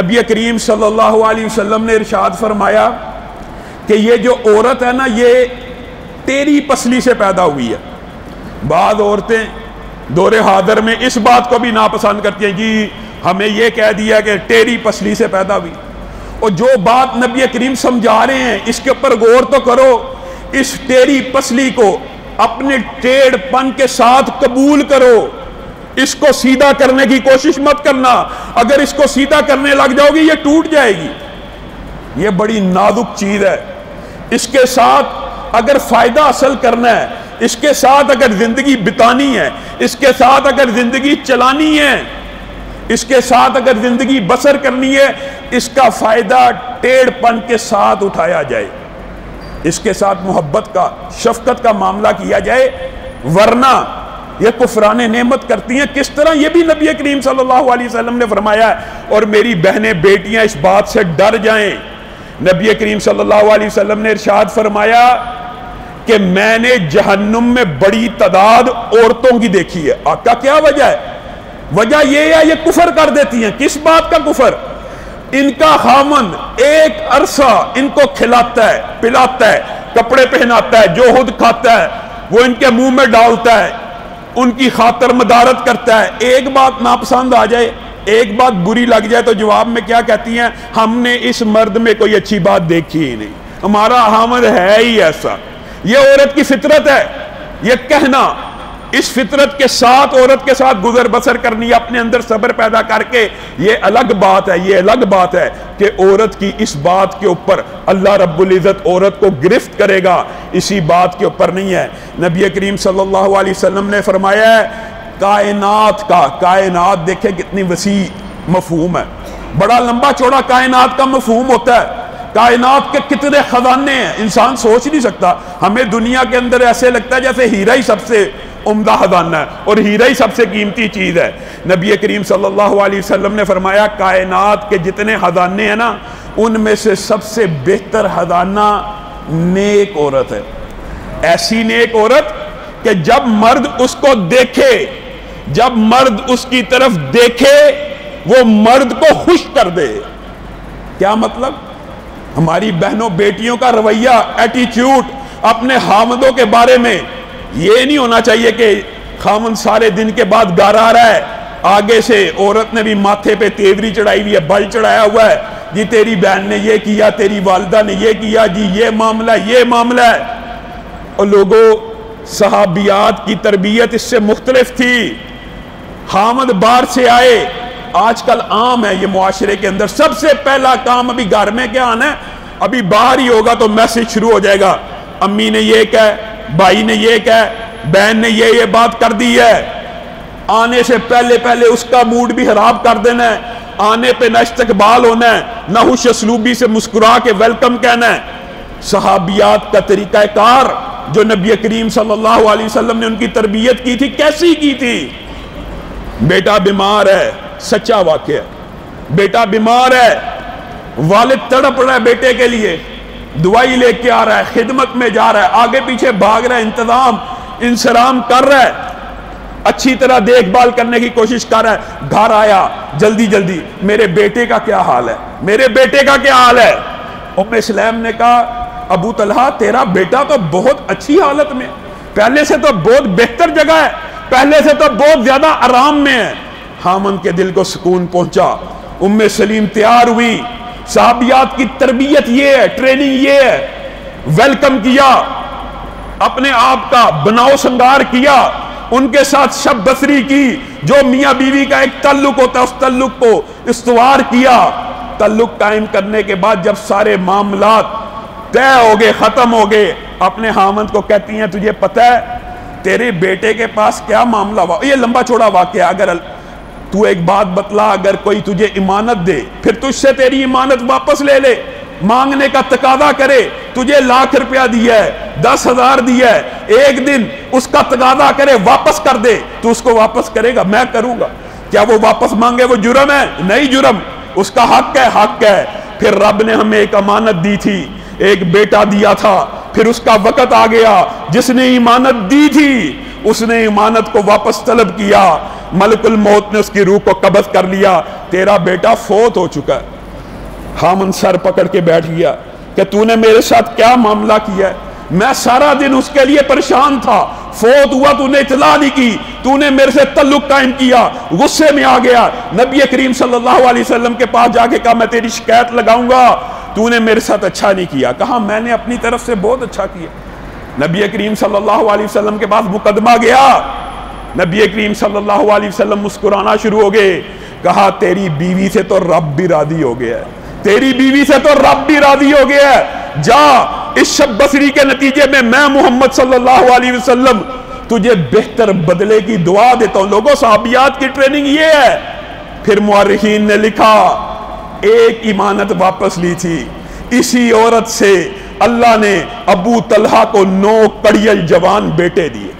نبی کریم صلی اللہ علیہ وسلم نے ارشاد فرمایا کہ یہ جو عورت ہے نا یہ تیری پسلی سے پیدا ہوئی ہے. بعض عورتیں دور حاضر میں اس بات کو بھی ناپسند کرتی ہیں، جی ہمیں یہ کہہ دیا کہ تیری پسلی سے پیدا ہوئی. اور جو بات نبی کریم سمجھا رہے ہیں اس کے اوپر غور تو کرو. اس تیری پسلی کو اپنے ٹیڑھ پن کے ساتھ قبول کرو، اس کو سیدھا کرنے کی کوشش مت کرنا. اگر اس کو سیدھا کرنے لگ جاؤ گی یہ ٹوٹ جائے گی. یہ بڑی نازک چیز ہے. اس کے ساتھ اگر فائدہ حاصل کرنا ہے، اس کے ساتھ اگر زندگی بتانی ہے، اس کے ساتھ اگر زندگی چلانی ہے، اس کے ساتھ اگر زندگی بسر کرنی ہے، اس کا فائدہ ٹیڑھ پن کے ساتھ اٹھایا جائے، اس کے ساتھ محبت کا شفقت کا معاملہ کیا جائے. ورنہ یہ کفران نعمت کرتی ہیں. کس طرح؟ یہ بھی نبی کریم صلی اللہ علیہ وسلم نے فرمایا ہے. اور میری بہنیں بیٹیاں اس بات سے ڈر جائیں. نبی کریم صلی اللہ علیہ وسلم نے ارشاد فرمایا کہ میں نے جہنم میں بڑی تعداد عورتوں کی دیکھی ہے. آقا کیا وجہ ہے؟ وجہ یہ ہے یہ کفر کر دیتی ہیں. کس بات کا کفر؟ ان کا خامند ایک عرصہ ان کو کھلاتا ہے، پلاتا ہے، کپڑے پہناتا ہے، جو خود کھاتا ہے وہ ان کے منہ میں ڈالتا ہے، ان کی خاطر مدارت کرتا ہے. ایک بات ناپسند آ جائے، ایک بات بری لگ جائے تو جواب میں کیا کہتی ہیں؟ ہم نے اس مرد میں کوئی اچھی بات دیکھی ہی نہیں، ہمارا خامند ہے ہی ایسا. یہ عورت کی فطرت ہے. یہ کہنا اس فطرت کے ساتھ عورت کے ساتھ گزر بسر کرنی ہے، اپنے اندر صبر پیدا کر کے، یہ الگ بات ہے. یہ الگ بات ہے کہ عورت کی اس بات کے اوپر اللہ رب العزت عورت کو گرفت کرے گا، اسی بات کے اوپر نہیں ہے. نبی کریم صلی اللہ علیہ وسلم نے فرمایا ہے کائنات کا، کائنات دیکھیں کتنی وسیع مفہوم ہے، بڑا لمبا چوڑا کائنات کا مفہوم ہوتا ہے. کائنات کے کتنے خزانے ہیں انسان سوچ نہیں سکتا. ہمیں دنیا کے اندر ایسے لگتا ہے جیسے ہیرا ہی سب سے عمدہ خزانہ ہے اور ہیرا ہی سب سے قیمتی چیز ہے. نبی کریم صلی اللہ علیہ وسلم نے فرمایا کائنات کے جتنے خزانے ہیں نا ان میں سے سب سے بہتر خزانہ نیک عورت ہے. ایسی نیک عورت کہ جب مرد اس کو دیکھے، جب مرد اس کی طرف دیکھے وہ مرد کو خوش کر دے. کیا مطلب؟ ہماری بہنوں بیٹیوں کا رویہ، ایٹیچیوڈ اپنے خامندوں کے بارے میں یہ نہیں ہونا چاہیے کہ خامند سارے دن کے بعد گھر آ رہا ہے، آگے سے عورت نے بھی ماتھے پہ تیوری چڑھائی ہوئی ہے، بل چڑھایا ہوا ہے، جی تیری بہن نے یہ کیا، تیری والدہ نے یہ کیا، جی یہ معاملہ ہے. اور لوگوں صحابیات کی تربیت اس سے مختلف تھی. خامند باہر سے آئے، آج کل عام ہے یہ معاشرے کے اندر، سب سے پہلا کام ابھی گھر میں کیا آنا ہے؟ ابھی باہر ہی ہوگا تو میسج شروع ہو جائے گا، امی نے یہ کہا، بھائی نے یہ کہا، بہن نے یہ بات کر دی ہے. آنے سے پہلے اس کا موڈ بھی خراب کر دینا ہے، آنے پہ نہ استقبال ہونا ہے، نہ خوش اسلوبی سے مسکرا کے ویلکم کہنا ہے. صحابیات کا طریقہ کار جو نبی کریم صلی اللہ علیہ وسلم نے ان کی تربیت کی تھی کیسی کی تھی؟ بیٹا بیمار ہے، سچا واقعہ، بیٹا بیمار ہے، والد تڑپ رہا ہے بیٹے کے لیے، دوائی لے کے آ رہا ہے، خدمت میں جا رہا ہے، آگے پیچھے بھاگ رہا ہے، انتظام انسرام کر رہا ہے، اچھی طرح دیکھ بھال کرنے کی کوشش کر رہا ہے. گھر آیا جلدی میرے بیٹے کا کیا حال ہے، میرے بیٹے کا کیا حال ہے؟ ام سلیم نے کہا ابو طلحہ تیرا بیٹا تو بہت اچھی حالت میں، پہلے سے تو بہت بہتر جگہ ہے، پہلے سے تو بہت زیادہ آرام میں ہے. خامند کے دل کو سکون پہنچا. ام سلیم تیار ہوئی. صحابیات کی تربیت یہ ہے، ٹریننگ یہ ہے. ویلکم کیا، اپنے آپ کا بناؤ سنگار کیا، ان کے ساتھ شب بسری کی، جو میاں بیوی کا ایک تعلق ہوتا ہے اس تعلق کو استوار کیا. تعلق قائم کرنے کے بعد جب سارے معاملات طے ہو گئے، ختم ہو گئے، اپنے خامند کو کہتی ہیں تجھے پتہ ہے تیرے بیٹے کے پاس کیا معاملہ ہوا؟ یہ لمبا چوڑا واقعہ. اگر تو ایک بات بتلا، اگر کوئی تجھے امانت دے پھر تجھ سے تیری امانت واپس لے لے، مانگنے کا تقاضا کرے، تجھے 1,00,000 روپیہ دیا ہے، 10,000 دیا ہے، ایک دن اس کا تقاضا کرے واپس کر دے، تو اس کو واپس کرے گا؟ میں کروں گا. کیا وہ واپس مانگے وہ جرم ہے؟ نہیں جرم، اس کا حق ہے، حق ہے. پھر رب نے ہمیں ایک امانت دی تھی، ایک بیٹا دیا تھا، پھر اس کا وقت آ گیا، جس نے امانت دی تھی اس نے امانت کو واپس طلب کیا، ملک الموت نے اس کی روح کو قبض کر لیا. تیرا بیٹا فوت ہو چکا ہے۔ خامن سر پکڑ کے بیٹھ گیا کہ تو نے میرے ساتھ کیا معاملہ کیا ہے؟ میں سارا دن اس کے لیے پریشان تھا، فوت ہوا تو نے اطلاع نہیں کی، تو نے میرے سے تعلق قائم کیا، غصے میں آ گیا، نبی کریم صلی اللہ علیہ وسلم کے پاس جا کے کہا میں تیری شکایت لگاؤں گا، تو نے میرے ساتھ اچھا نہیں کیا۔ کہا میں نے اپنی طرف سے بہت اچھا کیا۔ نبی کریم صلی اللہ علیہ وسلم کے پاس مقدمہ گیا، نبی کریم صلی اللہ علیہ وسلم مسکرانا شروع ہو گئے، کہا تیری بیوی سے تو رب بھی راضی ہو گیا ہے، تیری بیوی سے تو رب بھی راضی ہو گیا ہے، جا اس شب بصری کے نتیجے میں محمد صلی اللہ علیہ وسلم تجھے بہتر بدلے کی دعا دیتا ہوں۔ لوگوں صحابیات کی ٹریننگ یہ ہے۔ پھر مورخین نے لکھا ایک امانت واپس لی تھی، اسی عورت سے اللہ نے ابو طلحہ کو 9 کڑیل جوان بیٹے دیے۔